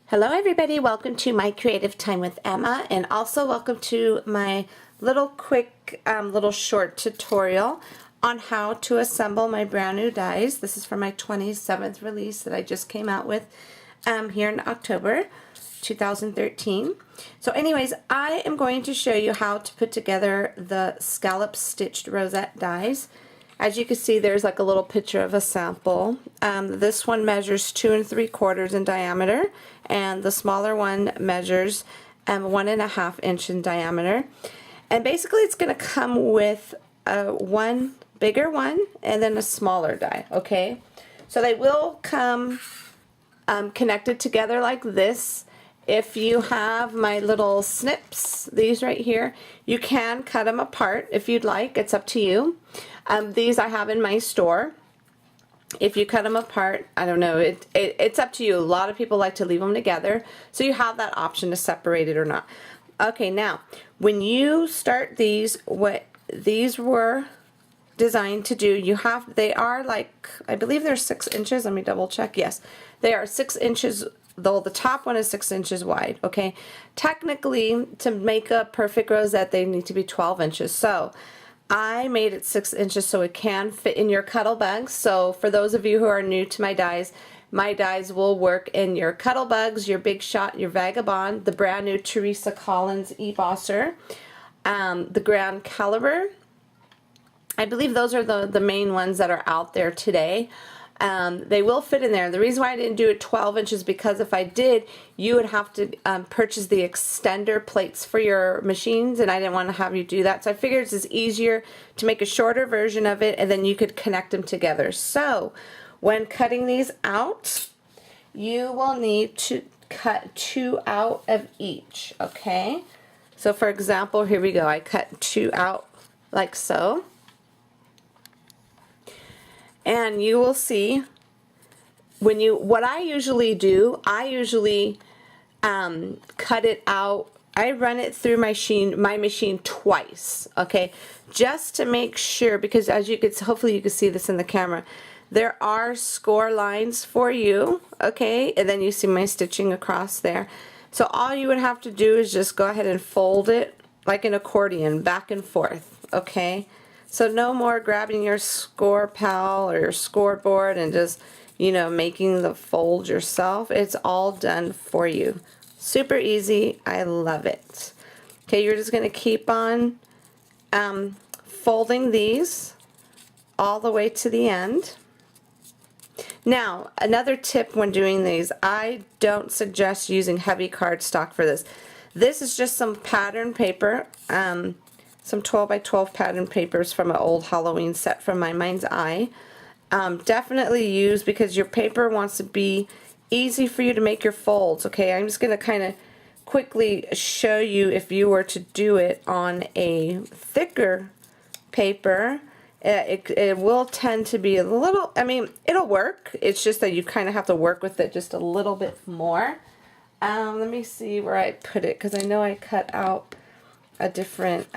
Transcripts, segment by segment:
Hello everybody, welcome to my Creative Time with Emma, and also welcome to my little quick little short tutorial on how to assemble my brand new dies. This is for my 27th release that I just came out with here in October 2013. So anyways, I am going to show you how to put together the Scalloped Stitched Rosette dies. As you can see, there's like a little picture of a sample. This one measures 2 3/4 in diameter, and the smaller one measures 1.5 inch in diameter. And basically it's going to come with one bigger one and then a smaller die, okay? So they will come connected together like this. If you have my little snips, these right here, you can cut them apart if you'd like. It's up to you. These I have in my store. If you cut them apart, I don't know, it's up to you. A lot of people like to leave them together, so you have that option to separate it or not. Okay, now when you start these, what these were designed to do, they are like, I believe they're 6 inches. Let me double check. Yes, they are 6 inches. Though the top one is 6 inches wide, okay? Technically, to make a perfect rosette, they need to be 12 inches. So I made it 6 inches so it can fit in your cuddle bags. So for those of you who are new to my dies will work in your cuddle bugs, your Big Shot, your Vagabond, the brand new Teresa Collins Ebosser, the Grand Caliber. I believe those are the main ones that are out there today. They will fit in there. The reason why I didn't do it 12 inches because if I did, you would have to purchase the extender plates for your machines, and I didn't want to have you do that. So I figured it's just easier to make a shorter version of it, and then you could connect them together. So when cutting these out, you will need to cut 2 out of each, okay? So for example, here we go. I cut 2 out like so. And you will see what I usually do, I usually cut it out. I run it through my machine twice, okay, just to make sure, because as you can, hopefully you can see this in the camera, there are score lines for you, okay, and then you see my stitching across there. So all you would have to do is just go ahead and fold it like an accordion, back and forth, okay. So no more grabbing your score pal or your scoreboard and just, you know, making the fold yourself. It's all done for you. Super easy. I love it. Okay, you're just going to keep on folding these all the way to the end. Now, another tip when doing these, I don't suggest using heavy cardstock for this. This is just some pattern paper. Some 12 by 12 pattern papers from an old Halloween set from my mind's eye. Definitely use, because your paper wants to be easy for you to make your folds, okay? I'm just going to kind of quickly show you if you were to do it on a thicker paper. It will tend to be a little, I mean, it'll work. It's just that you kind of have to work with it just a little bit more. Let me see where I put it, because I know I cut out a different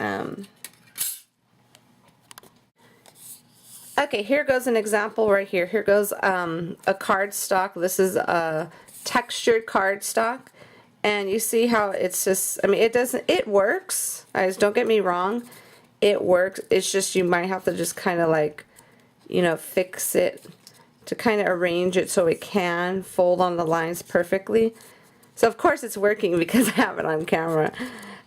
okay, here goes an example right here. Here goes a cardstock. This is a textured cardstock, and you see how it's just, I mean, it works, guys, don't get me wrong, it works. It's just you might have to just kind of like, you know, fix it to kind of arrange it so it can fold on the lines perfectly. So of course it's working because I have it on camera.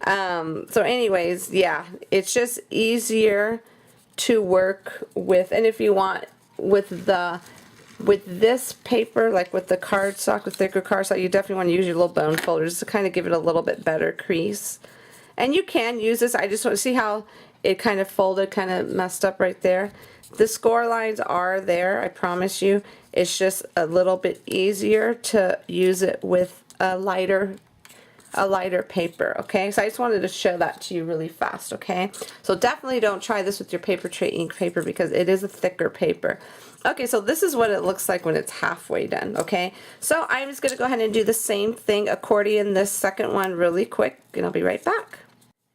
So anyways, yeah, it's just easier to work with, and if you want with this paper, like with the cardstock, with thicker cardstock, you definitely want to use your little bone folders to kind of give it a little bit better crease. And you can use this. I just want to see how it kind of folded, kind of messed up right there. The score lines are there, I promise you. It's just a little bit easier to use it with a lighter paper, okay? So I just wanted to show that to you really fast, okay? So definitely don't try this with your paper tray ink paper because it is a thicker paper. Okay, so this is what it looks like when it's halfway done, okay? So I'm just going to go ahead and do the same thing, accordion this second one really quick, and I'll be right back.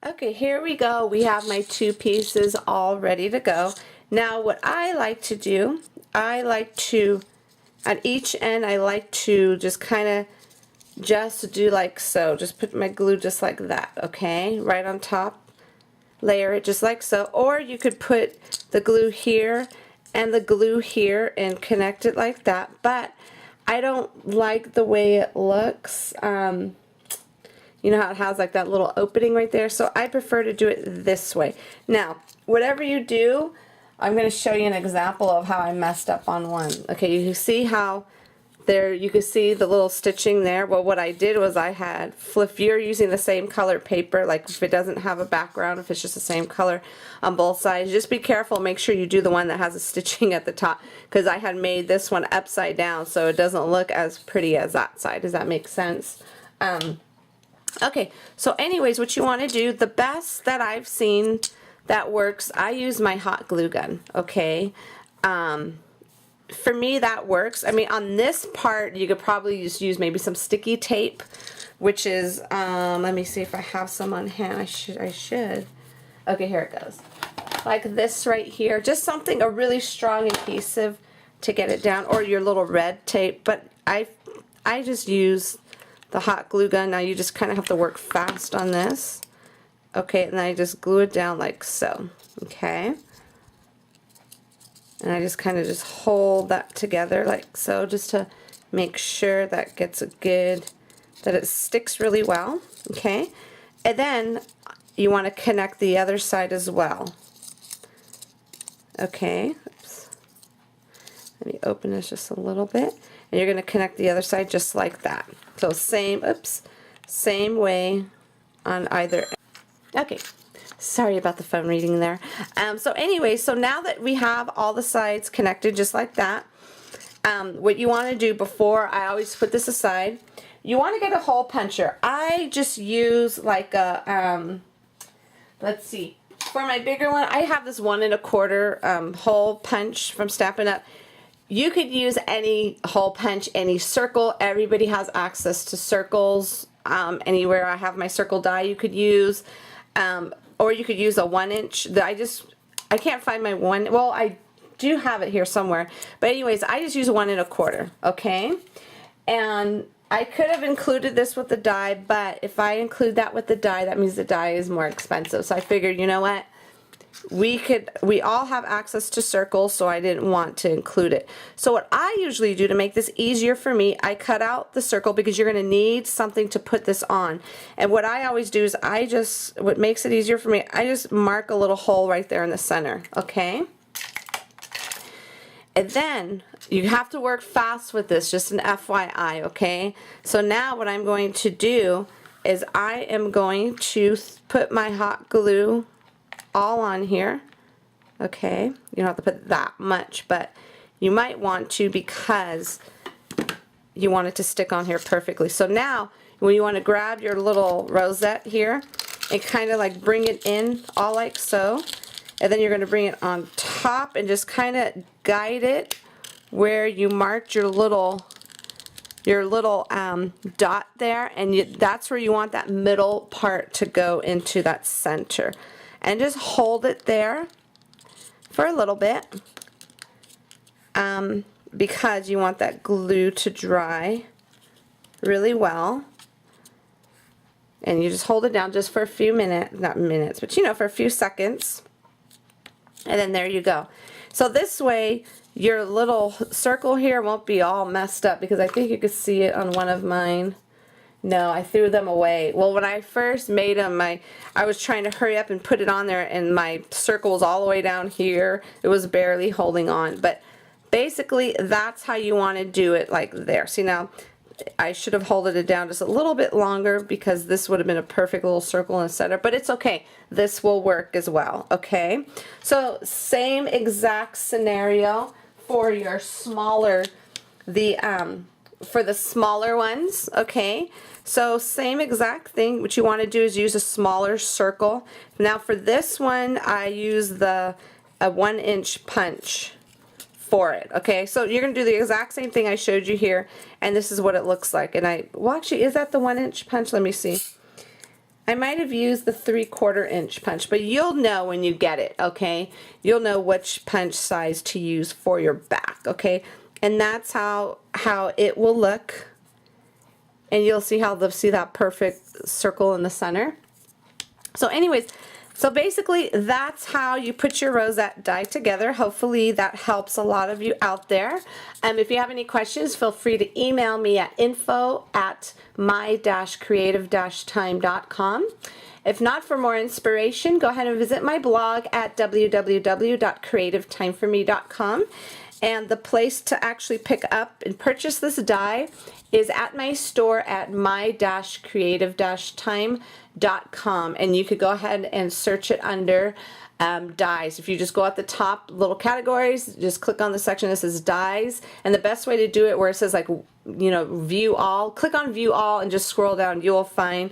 Okay, here we go. We have my 2 pieces all ready to go. Now what I like to do, I like to, at each end, I like to just kind of just do like so. Just put my glue just like that, okay? Right on top. Layer it just like so. Or you could put the glue here and the glue here and connect it like that. But I don't like the way it looks. You know how it has like that little opening right there? So I prefer to do it this way. Now, whatever you do, I'm going to show you an example of how I messed up on one. Okay, you see how there, you can see the little stitching there. Well, what I did was I had, if you're using the same color paper, like if it doesn't have a background, if it's just the same color on both sides, just be careful, make sure you do the one that has a stitching at the top, because I had made this one upside down so it doesn't look as pretty as that side. Does that make sense? Okay, so anyways, what you want to do, the best that I've seen that works, I use my hot glue gun, okay? For me, that works. I mean, on this part, you could probably just use maybe some sticky tape, which is, let me see if I have some on hand. I should. Okay, here it goes. Like this right here. Just something, a really strong adhesive to get it down, or your little red tape. But I just use the hot glue gun. Now you just kind of have to work fast on this. Okay, and then I just glue it down like so. Okay. And I just kind of just hold that together like so, just to make sure that gets a good, that it sticks really well. Okay, and then you want to connect the other side as well. Okay, oops. Let me open this just a little bit, and you're going to connect the other side just like that. So same, oops, same way on either end. Okay. Sorry about the phone reading there. So anyway, so now that we have all the sides connected just like that, what you want to do before, I always put this aside, you want to get a hole puncher. I just use like a, let's see, for my bigger one, I have this 1 1/4 hole punch from Stampin' Up. You could use any hole punch, any circle. Everybody has access to circles. Anywhere I have my circle die you could use. Or you could use a 1 inch. I can't find my one. Well, I do have it here somewhere. But anyways, I just use 1 1/4. Okay, and I could have included this with the die, but if I include that with the die, that means the die is more expensive. So I figured, you know what? We all have access to circles, so I didn't want to include it. So what I usually do to make this easier for me, I cut out the circle because you're going to need something to put this on. And what I always do is what makes it easier for me, I just mark a little hole right there in the center, okay? And then you have to work fast with this, just an FYI, okay? So now what I'm going to do is I am going to put my hot glue all on here. Okay, you don't have to put that much, but you might want to because you want it to stick on here perfectly. So now when you want to grab your little rosette here and kind of like bring it in all like so, and then you're going to bring it on top and just kind of guide it where you marked your little dot there, and that's where you want that middle part to go into that center. And just hold it there for a little bit because you want that glue to dry really well. And you just hold it down just for a few minutes, not minutes, but you know, for a few seconds. And then there you go. So this way your little circle here won't be all messed up, because I think you could see it on one of mine. No, I threw them away. Well, when I first made them, I was trying to hurry up and put it on there, and my circle was all the way down here. It was barely holding on. But basically, that's how you want to do it, like there. See, now, I should have held it down just a little bit longer because this would have been a perfect little circle in the center. But it's okay. This will work as well, okay? So, same exact scenario for your smaller, for the smaller ones, okay? So same exact thing. What you want to do is use a smaller circle. Now for this one, I use a 1 inch punch for it, okay? So you're going to do the exact same thing I showed you here, and this is what it looks like. And well, actually, is that the 1 inch punch? Let me see. I might have used the 3/4 inch punch, but you'll know when you get it, okay? You'll know which punch size to use for your back, okay? And that's how it will look and you'll see how they'll see that perfect circle in the center. So anyways, so basically that's how you put your rosette die together. Hopefully that helps a lot of you out there. If you have any questions, feel free to email me at info@my-creative-time.com. If not, for more inspiration, go ahead and visit my blog at www.creativetimeforme.com. And the place to actually pick up and purchase this die is at my store at my-creative-time.com, and you could go ahead and search it under dies. If you just go at the top little categories, just click on the section that says dies, and the best way to do it where it says, like, you know, view all, click on view all and just scroll down. You will find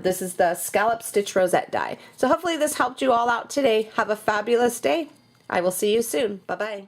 this is the Scalloped Stitched Rosette die. So hopefully this helped you all out today. Have a fabulous day. I will see you soon. Bye-bye.